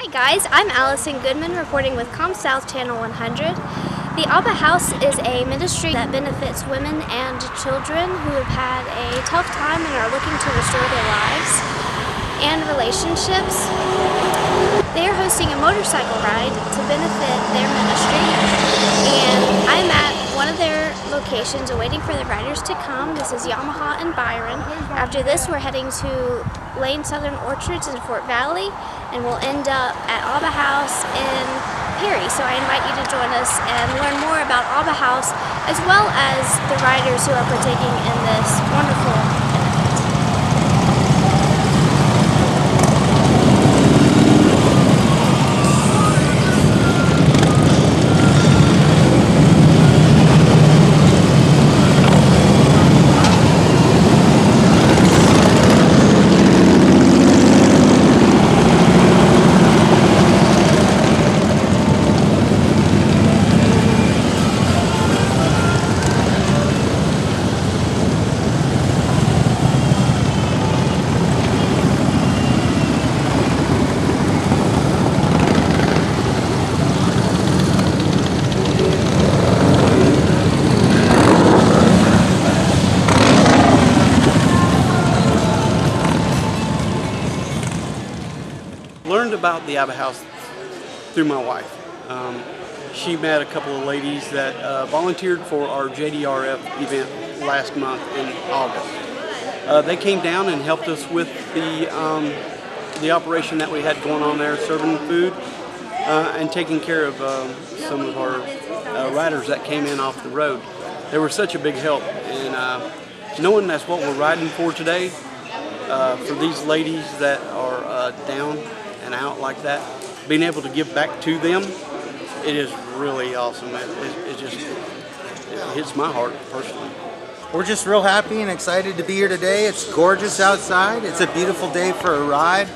Hi guys, I'm Allison Goodman reporting with ComSouth Channel 100. The Abba House is a ministry that benefits women and children who have had a tough time and are looking to restore their lives and relationships. They are hosting a motorcycle ride to benefit their ministry, and I'm at one of their locations awaiting for the riders to come. This is Yamaha and Byron. After this, we're heading to Lane Southern Orchards in Fort Valley, and we'll end up at Abba House in Perry. So I invite you to join us and learn more about Abba House, as well as the riders who are partaking in this wonderful event. Learned about the Abba House through my wife. She met a couple of ladies that volunteered for our JDRF event last month in August. They came down and helped us with the operation that we had going on there, serving food and taking care of some of our riders that came in off the road. They were such a big help, and knowing that's what we're riding for today, for these ladies that are down and out like that, being able to give back to them, it is really awesome. It just hits my heart personally. We're just real happy and excited to be here today. It's gorgeous outside. It's a beautiful day for a ride.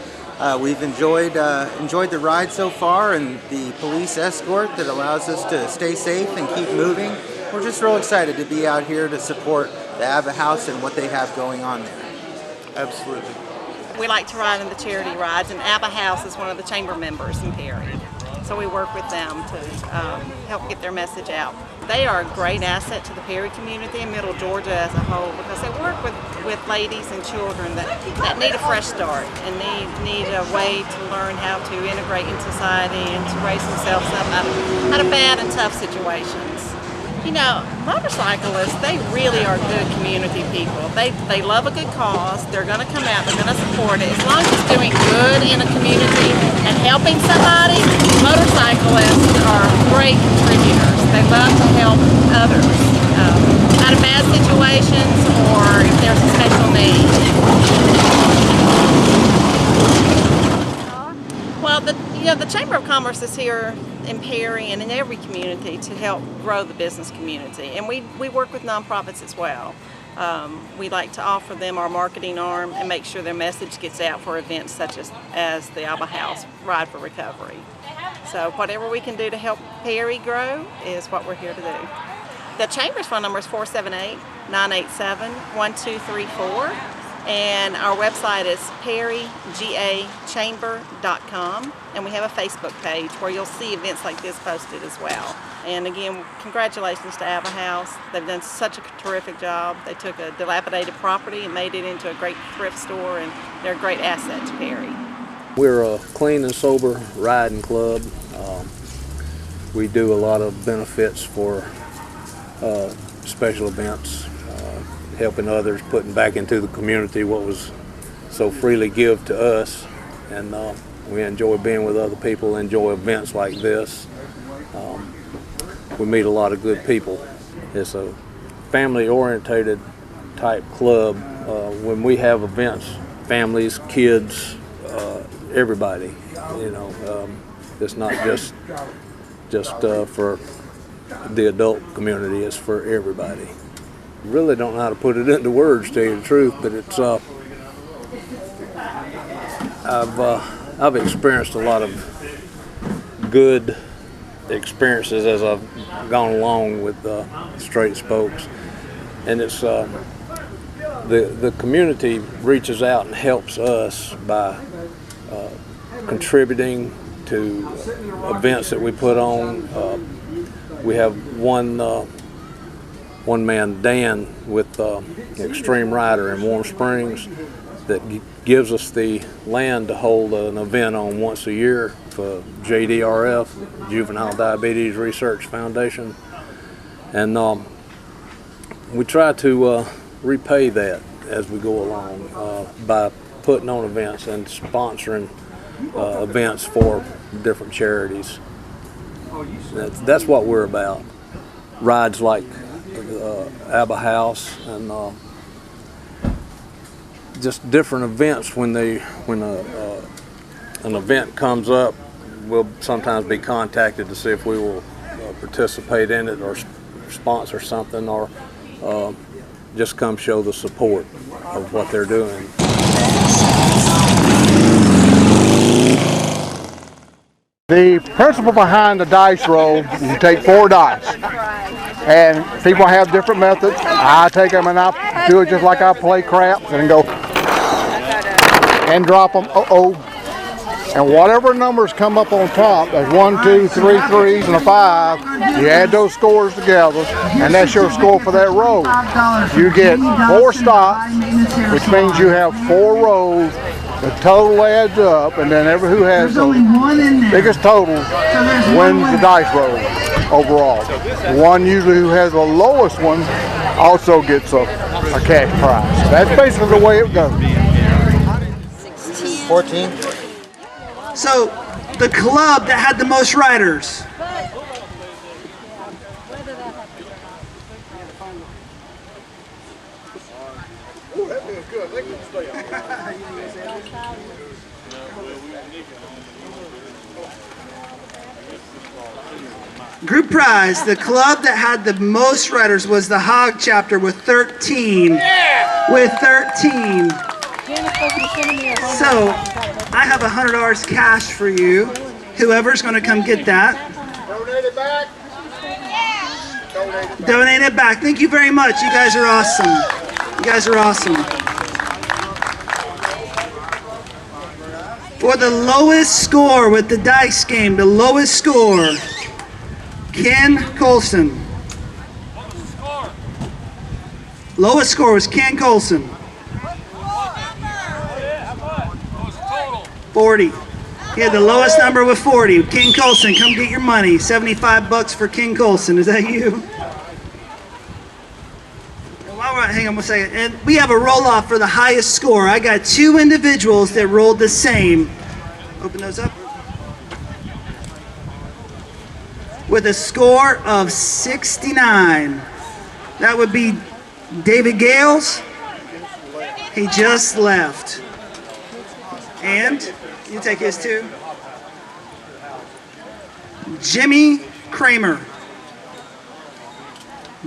We've enjoyed the ride so far, and the police escort that allows us to stay safe and keep moving. We're just real excited to be out here to support the Abba House and what they have going on there. Absolutely. We like to ride in the charity rides, and Abba House is one of the chamber members in Perry. So we work with them to help get their message out. They are a great asset to the Perry community and Middle Georgia as a whole, because they work with ladies and children that need a fresh start and need a way to learn how to integrate in society and to raise themselves up out of bad and tough situations. You know, motorcyclists, they really are good community people. They love a good cause. They're going to come out, they're going to support it. As long as it's doing good in a community and helping somebody, motorcyclists are great contributors. They love to help others out of bad situations or if there's a special need. Well, the Chamber of Commerce is here in Perry and in every community to help grow the business community, and we work with nonprofits as well. We like to offer them our marketing arm and make sure their message gets out for events such as the Abba House Ride for Recovery. So whatever we can do to help Perry grow is what we're here to do. The Chamber's phone number is 478-987-1234. And our website is perrygachamber.com, and we have a Facebook page where you'll see events like this posted as well. And again, congratulations to Abba House. They've done such a terrific job. They took a dilapidated property and made it into a great thrift store, and they're a great asset to Perry. We're a clean and sober riding club. We do a lot of benefits for special events, helping others, putting back into the community what was so freely given to us, and we enjoy being with other people, enjoy events like this. We meet a lot of good people. It's a family-orientated type club. When we have events, families, kids, everybody, you know, it's not just for the adult community, it's for everybody. Really don't know how to put it into words, to tell you the truth, but it's I've experienced a lot of good experiences as I've gone along with Straight Spokes, and it's the community reaches out and helps us by contributing to events that we put on. We have one man, Dan, with Extreme Rider in Warm Springs, that gives us the land to hold an event on once a year for JDRF, Juvenile Diabetes Research Foundation. And we try to repay that as we go along by putting on events and sponsoring events for different charities. That's what we're about. Rides like Abba House and just different events. When an event comes up, we'll sometimes be contacted to see if we will participate in it or sponsor something, or just come show the support of what they're doing. The principle behind the dice roll, you take 4 dice, and people have different methods. I take them and I do it just like I play craps, and go and drop them, and whatever numbers come up on top, there's 1, 2, 3 threes and a 5, you add those scores together, and that's your score for that roll. You get 4 stops, which means you have 4 rolls. The total adds up, and then who has the biggest total wins the dice roll overall. The one usually who has the lowest one also gets a cash prize. That's basically the way it goes. 14. So, the club that had the most riders. Group prize, the club that had the most riders was the Hog chapter with 13. With 13. So, I have $100 cash for you. Whoever's going to come get that. Donate it back. Donate it back. Thank you very much. You guys are awesome. You guys are awesome. For the lowest score with the dice game, the lowest score, Ken Colson. Lowest score was Ken Colson. 40. He had the lowest number with 40. Ken Colson, come get your money. $75 for Ken Colson. Is that you? While we're hang on one second. And we have a roll-off for the highest score. I got 2 individuals that rolled the same. Open those up. With a score of 69. That would be David Gales. He just left. And you take his too. Jimmy Kramer.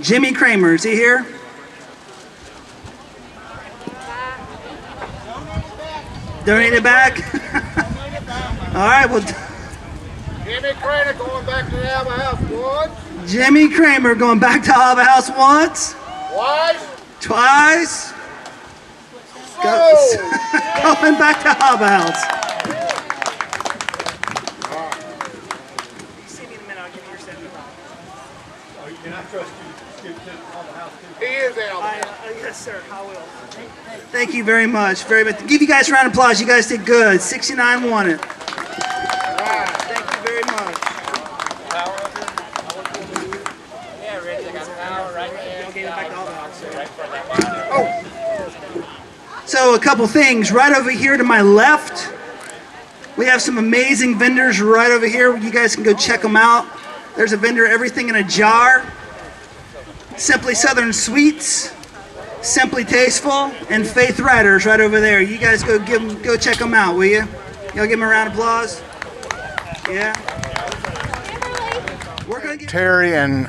Jimmy Kramer, is he here? Donate it back? All right, well. Jimmy Kramer going back to the Abba House once. Jimmy Kramer going back to Abba House once. Twice. Going back to Abba House. See me in a minute, I'll give you your $75. Can I trust you to Abba House too? He is Abba House. Yes, sir, I will. Thank you very much. Very much. Give you guys a round of applause. You guys did good. 69 won it. Thank you very much. Yeah, Rich, I got power right there. Gave it back to Abba House. Oh. So a couple things. Right over here to my left, we have some amazing vendors right over here. You guys can go check them out. There's a vendor, everything in a jar. Simply Southern Sweets, Simply Tasteful, and Faith Riders right over there. You guys go check them out, will you? Y'all give them a round of applause. Yeah. We're gonna get Terry and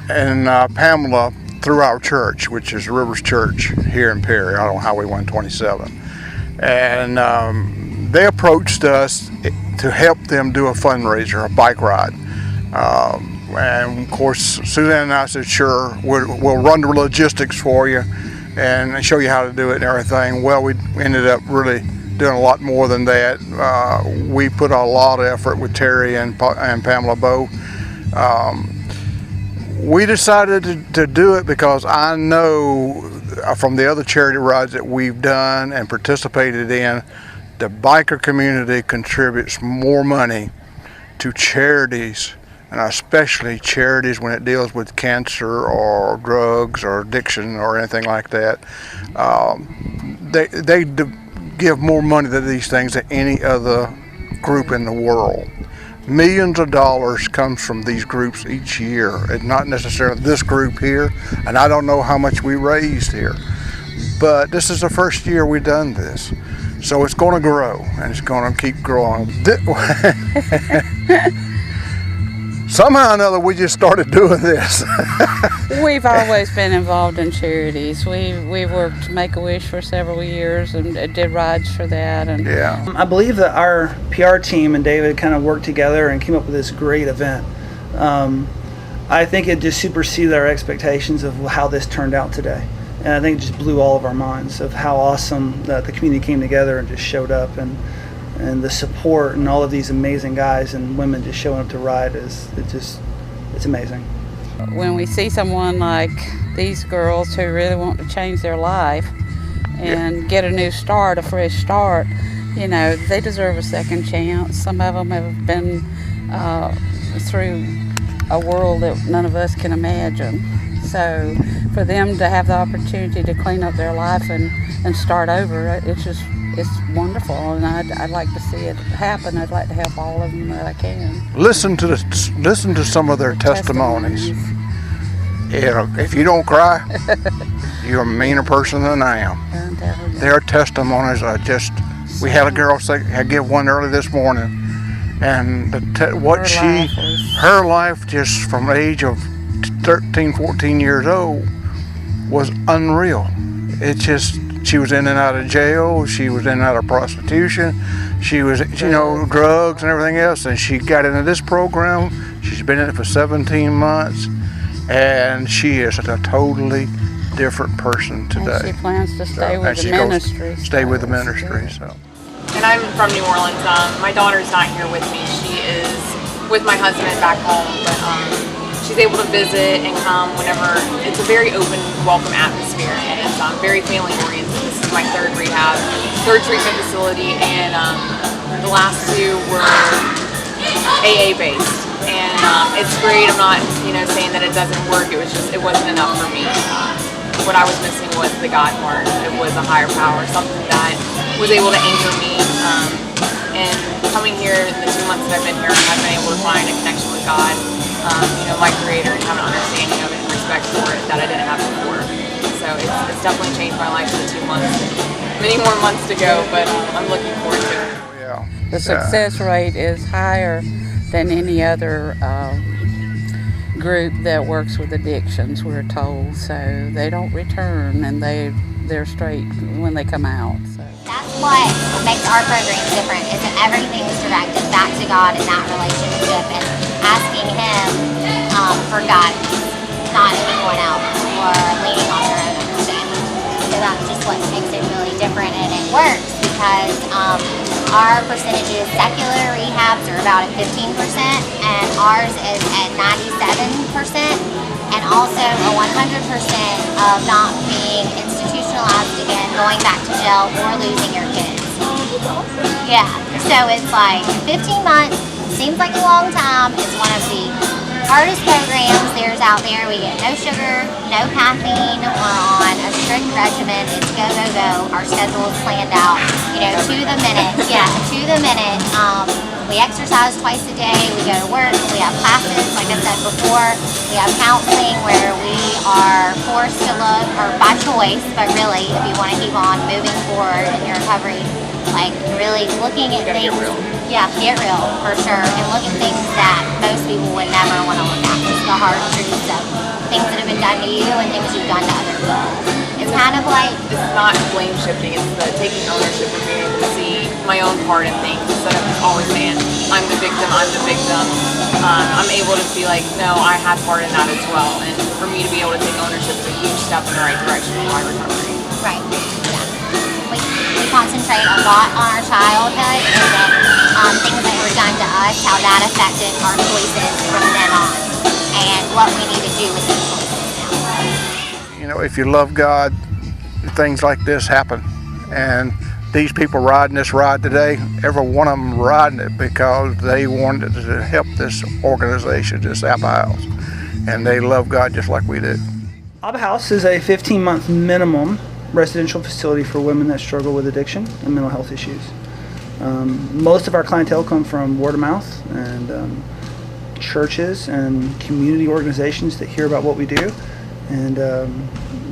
Pamela through our church, which is Rivers Church here in Perry, out on Highway 127. And they approached us to help them do a fundraiser, a bike ride. And of course, Suzanne and I said, sure, we'll run the logistics for you and show you how to do it and everything. Well, we ended up really doing a lot more than that. We put a lot of effort with Terry and Pamela Bowe. We decided to do it because I know from the other charity rides that we've done and participated in, the biker community contributes more money to charities, and especially charities when it deals with cancer or drugs or addiction or anything like that. They give more money to these things than any other group in the world. Millions of dollars comes from these groups each year. It's not necessarily this group here, and I don't know how much we raised here, but this is the first year we've done this. So it's going to grow, and it's going to keep growing. Somehow or another, we just started doing this. We've always been involved in charities. We worked Make-A-Wish for several years and did rides for that. And Yeah. I believe that our PR team and David kind of worked together and came up with this great event. I think it just superseded our expectations of how this turned out today. And I think it just blew all of our minds of how awesome that the community came together and just showed up, and the support and all of these amazing guys and women just showing up to ride it's amazing. when we see someone like these girls who really want to change their life and get a new start, a fresh start, you know, they deserve a second chance. Some of them have been through a world that none of us can imagine. So for them to have the opportunity to clean up their life and start over, it's wonderful, and I'd like to see it happen. I'd like to help all of them that I can. Listen to some of their testimonies. If you don't cry, you're a meaner person than I am. Their testimonies are just. We had a girl give one early this morning, and her life just from the age of 13, 14 years old was unreal. She was in and out of jail, she was in and out of prostitution, she was, drugs and everything else, and she got into this program. She's been in it for 17 months, and she is a totally different person today. And she plans to stay with the ministry. Stay with the ministry, so. And I'm from New Orleans. My daughter's not here with me. She is with my husband back home, but she's able to visit and come whenever. It's a very open, welcome atmosphere, and it's very family oriented. This is my third treatment facility, and the last two were AA based, and it's great. I'm not, saying that it doesn't work. It wasn't enough for me. What I was missing was the God part. It was a higher power, something that was able to anchor me. And coming here in the 2 months that I've been here, I've been able to find a connection with God, my Creator, and have an understanding of it and respect for it that I didn't have before. So it's definitely changed my life in the 2 months. Many more months to go, but I'm looking forward to it. Yeah. The success rate is higher than any other group that works with addictions, we're told. So they don't return, and they're straight when they come out. So. That's what makes our program different, is that everything's directed back to God in that relationship and asking Him for guidance, not anyone else, or leaning on your own understanding. So that's just what makes it really different, and it works because our percentages, secular rehabs are about at 15%, and ours is at 97%, and also a 100% of not being institutionalized again, going back to jail, or losing your kids. Yeah, so it's like 15 months, seems like a long time. It's one of the hardest programs there's out there. We get no sugar, no caffeine. We're on a strict regimen. It's go, go, go. Our schedule is planned out, to the minute. Yeah, to the minute. We exercise twice a day. We go to work. We have classes, like I said before. We have counseling where we are forced to look, or by choice, but really, if you want to keep on moving forward in your recovery, like really looking at things. Yeah, get real, for sure. And look at things that most people would never want to look at. Just the hard truths of things that have been done to you and things you've done to other people. It's kind of like... It's not blame shifting, it's the taking ownership and being able to see my own part in things instead of always saying, I'm the victim. I'm able to see like, no, I had part in that as well. And for me to be able to take ownership is a huge step in the right direction in my recovery. Right, yeah. We concentrate a lot on our childhood and then things that were done to us, how that affected our choices from then on, and what we need to do with these choices now. You know, if you love God, things like this happen. And these people riding this ride today, every one of them riding it because they wanted to help this organization, this Abba House. And they love God just like we do. Abba House is a 15-month minimum residential facility for women that struggle with addiction and mental health issues. Most of our clientele come from word of mouth and churches and community organizations that hear about what we do, and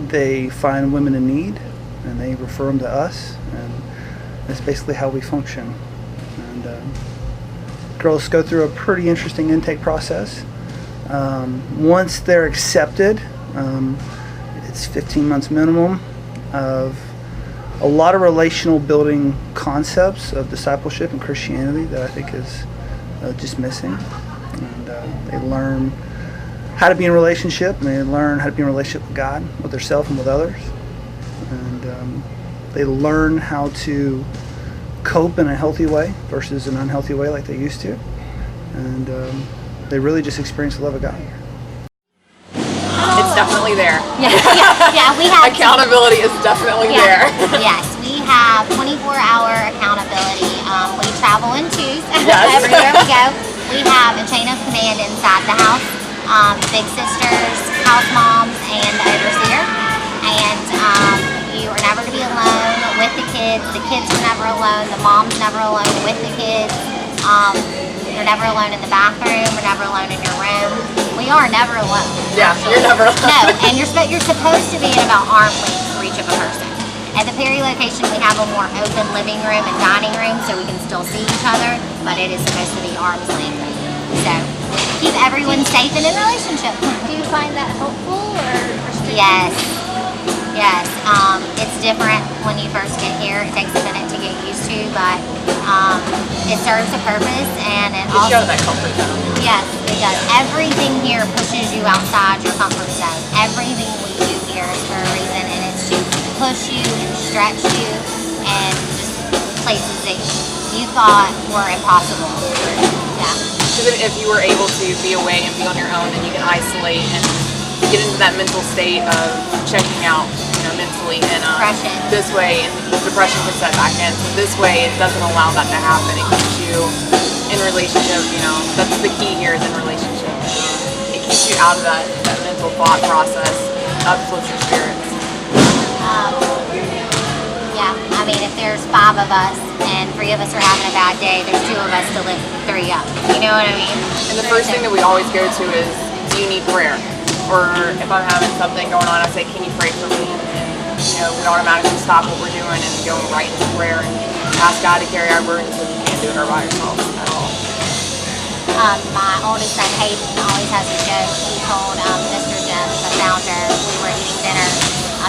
they find women in need and they refer them to us, and that's basically how we function. And girls go through a pretty interesting intake process. Once they're accepted, it's 15 months minimum of a lot of relational building concepts of discipleship and Christianity that I think is just missing. And they learn how to be in relationship, and they learn how to be in relationship with God, with themselves, and with others. And they learn how to cope in a healthy way versus an unhealthy way like they used to. And they really just experience the love of God. It's definitely there. Yeah, we have accountability is definitely there. Yes, we have 24-hour accountability. We travel in twos Yes. everywhere we go. We have a chain of command inside the house. Big sisters, house moms, and the overseer. And you are never to be alone with the kids. The kids are never alone. The mom's never alone with the kids. You're never alone in the bathroom. You're never alone in your room. We are never alone. Yeah, actually. you're never alone. No, and you're supposed to be in about arm length for each of a person. At the Perry location, we have a more open living room and dining room, so we can still see each other, but it is supposed to be arm's length. So keep everyone safe and in relationship. Do you find that helpful or restricting? Yes. Yes. It's different when you first get here. It takes a minute to get used to, but it serves a purpose, and it also shows that comfort zone. Yes, it does. Everything here pushes you outside your comfort zone. Everything we do here is for a reason, and it's to push you and stretch you, and just places that you thought were impossible. Yeah. Because if you were able to be away and be on your own, then you can isolate and get into that mental state of checking out, mentally, and Depression. this way, and the depression can set back in. So this way, it doesn't allow that to happen. It keeps you in relationship. That's the key here is in relationship. It keeps you out of that mental thought process, uplifts your spirits. Yeah, I mean, if there's 5 of us and 3 of us are having a bad day, there's 2 of us to lift 3 up. You know what I mean? And the first thing that we always go to is, do you need prayer? Or if I'm having something going on, I say, can you pray for me? And we automatically stop what we're doing and go right into prayer and ask God to carry our burdens because we can't do it all by ourselves at all. My oldest son Hayden always has a joke. He told Mr. Jim, the founder, we were eating dinner.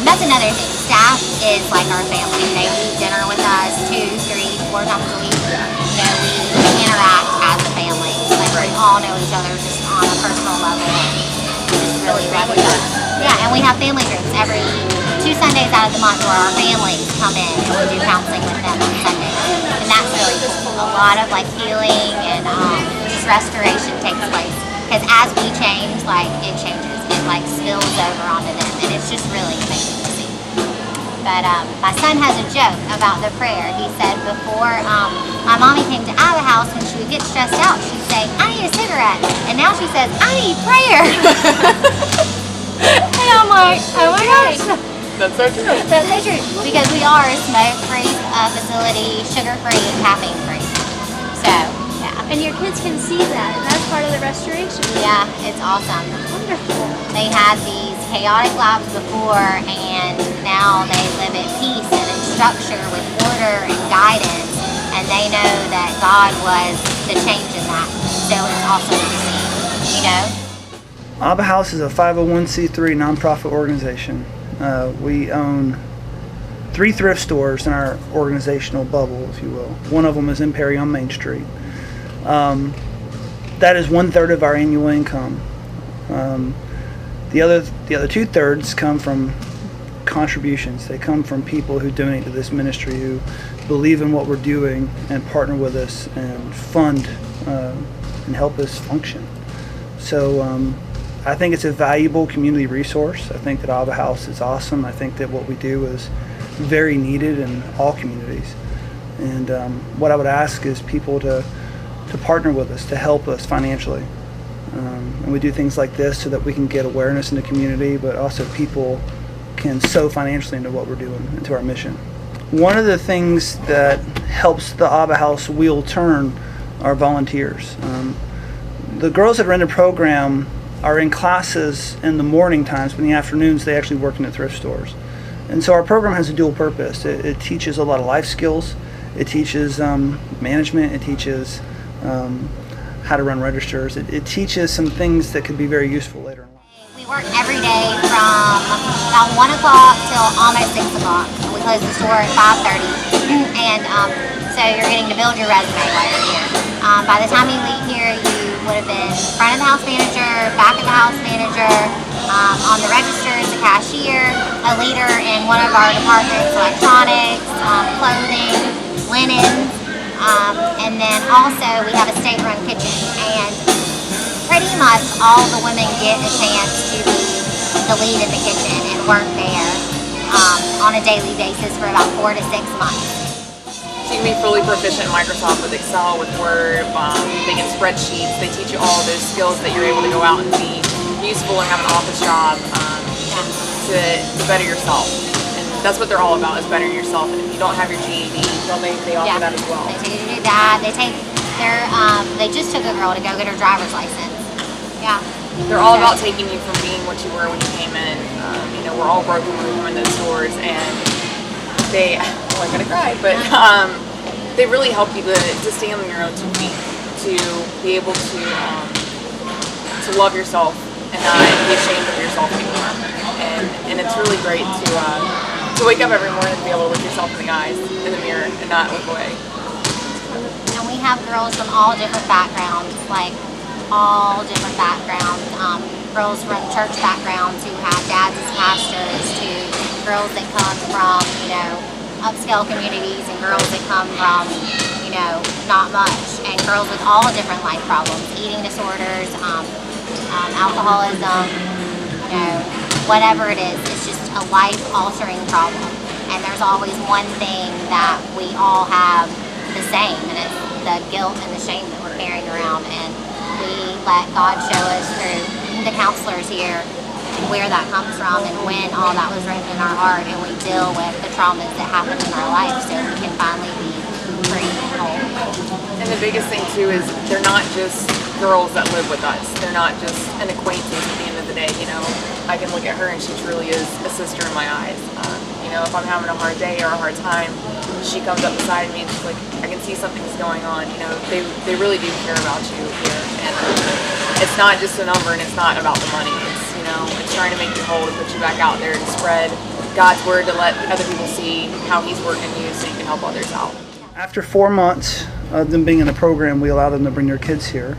That's another thing. Staff is like our family. They eat dinner with us 2, 3, 4 times a week. We interact as a family. We all know each other just on a personal level. Just really love each other. Yeah, and we have family groups every 2 Sundays out of the month where our families come in and we do counseling with them on Sundays. And that's really cool. A lot of healing and just restoration takes place. Because as we change, it changes. It spills over onto them, and it's just really amazing to see. But my son has a joke about the prayer. He said before my mommy came to Abba House, when she would get stressed out, she'd say, I need a cigarette. And now she says, I need prayer. And I'm like, oh my gosh. That's so true. That's so true. Because we are a smoke-free facility, sugar-free, and caffeine-free. So, yeah. And your kids can see that, and that's part of the restoration. Yeah, it's awesome. Wonderful. They had these chaotic lives before, and now they live at peace and in structure with order and guidance, and they know that God was the change in that. So it's awesome to see, Abba House is a 501c3 nonprofit organization. We own 3 thrift stores in our organizational bubble, if you will. One of them is in Perry on Main Street. That is 1/3 of our annual income. The other 2/3 come from contributions. They come from people who donate to this ministry, who believe in what we're doing and partner with us and fund and help us function. So I think it's a valuable community resource. I think that Abba House is awesome. I think that what we do is very needed in all communities. And what I would ask is people to partner with us, to help us financially. And we do things like this so that we can get awareness in the community, but also people can sow financially into what we're doing, into our mission. One of the things that helps the Abba House wheel turn are volunteers. The girls that are in the program are in classes in the morning times, but in the afternoons they actually work in the thrift stores. And so our program has a dual purpose. It teaches a lot of life skills. It teaches management. It teaches how to run registers. It teaches some things that could be very useful later in life. We work every day from about 1 o'clock till almost 6 o'clock. We close the store at 5:30. And so you're getting to build your resume while you're here. By the time you leave here, you would have been front of the house manager, back of the house manager, on the registers, a cashier, a leader in one of our departments, electronics, clothing, linen, and then also we have a state-run kitchen. And pretty much all the women get a chance to be the lead in the kitchen and work there on a daily basis for about 4 to 6 months. So you can be fully proficient in Microsoft with Excel, with Word, making spreadsheets. They teach you all those skills that you're able to go out and be useful and have an office job to better yourself. And that's what they're all about, is bettering yourself. And if you don't have your GED, they offer that as well. They take you to do that. They just took a girl to go get her driver's license. Yeah. They're all about taking you from being what you were when you came in. We're all broken when we come in those stores, and I'm gonna cry, but they really help you to stand on your own 2 feet, to be able to love yourself and not be ashamed of yourself anymore. And it's really great to wake up every morning and be able to look yourself in the eyes in the mirror and not look away. And we have girls from all different backgrounds, girls from church backgrounds who have dads as pastors, to girls that come from, upscale communities, and girls that come from, not much, and girls with all different life problems, eating disorders, alcoholism, whatever it is. It's just a life-altering problem. And there's always one thing that we all have the same, and it's the guilt and the shame that we're carrying around. And we let God show us through the counselors here where that comes from and when all that was written in our heart, and we deal with the traumas that happen in our life so we can finally be free and whole. And the biggest thing too is they're not just girls that live with us. They're not just an acquaintance at the end of the day. I can look at her and she truly is a sister in my eyes. If I'm having a hard day or a hard time, she comes up beside me and she's like, I can see something's going on. They really do care about you here. And it's not just a number, and it's not about the money. It's trying to make you whole, to put you back out there, to spread God's word, to let other people see how He's working you so you can help others out. After 4 months of them being in the program, we allow them to bring their kids here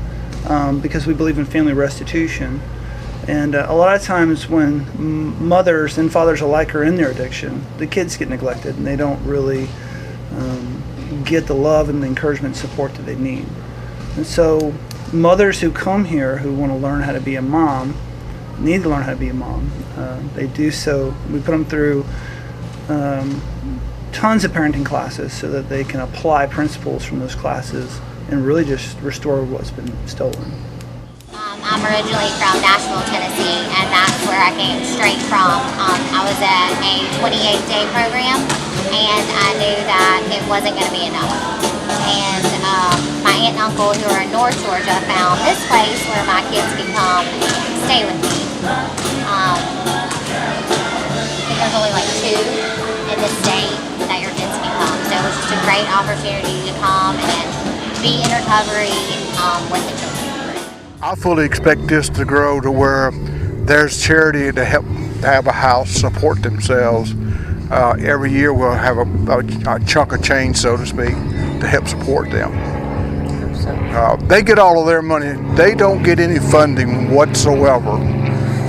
because we believe in family restitution. And a lot of times when mothers and fathers alike are in their addiction, the kids get neglected and they don't really get the love and the encouragement and support that they need. And so mothers who come here who want to learn how to be a mom need to learn how to be a mom. They do so. We put them through tons of parenting classes so that they can apply principles from those classes and really just restore what's been stolen. I'm originally from Nashville, Tennessee, and that's where I came straight from. I was at a 28-day program, and I knew that it wasn't going to be enough. And my aunt and uncle, who are in North Georgia, found this place where my kids could come and stay with me. I think there's only like 2 in the state that your kids can come. So it was just a great opportunity to come and be in recovery with the children. I fully expect this to grow to where there's charity to help Abba House support themselves. Every year we'll have a chunk of change, so to speak, to help support them. They get all of their money. They don't get any funding whatsoever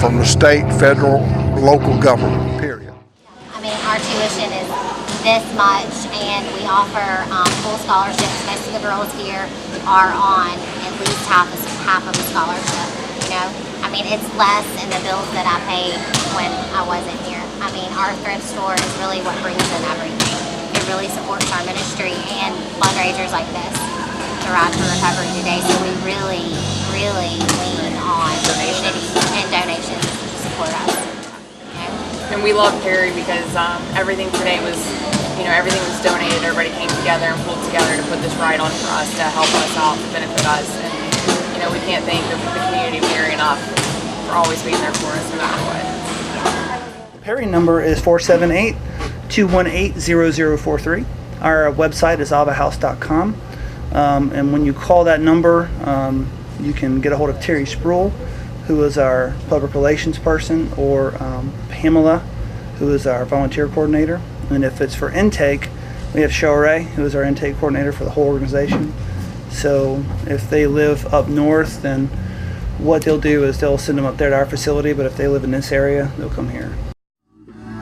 from the state, federal, local government, period. this much, and we offer full scholarships. Most of the girls here are on at least half of a scholarship. You know, I mean, it's less in the bills that I paid when I wasn't here. I mean, our thrift store is really what brings in everything. It really supports our ministry and fundraisers like this, the Ride for Recovery today. So we really, really lean on donations and donations to support us. Okay? And we love Perry because everything today was, everything was donated. Everybody came together and pulled together to put this ride on for us to help us out, to benefit us. And we can't thank the community of Perry enough for always being there for us no matter what. The Perry number is 478-218-0043. Our website is abbahouse.com. And when you call that number, you can get a hold of Terry Sproul, who is our public relations person, or Pamela, who is our volunteer coordinator. And if it's for intake, we have Shoray, who is our intake coordinator for the whole organization. So if they live up north, then what they'll do is they'll send them up there to our facility, but if they live in this area, they'll come here.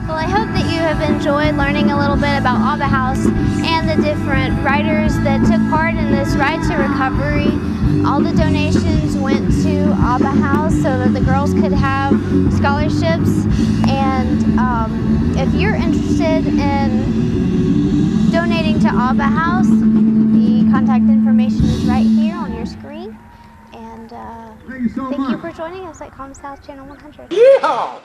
Well, I hope that you have enjoyed learning a little bit about Abba House and the different riders that took part in this Ride to Recovery. All the donations went to Abba House so that the girls could have scholarships. And if you're interested in donating to Abba House, the contact information is right here on your screen. And thank you for joining us at Com South Channel 100. Yeehaw!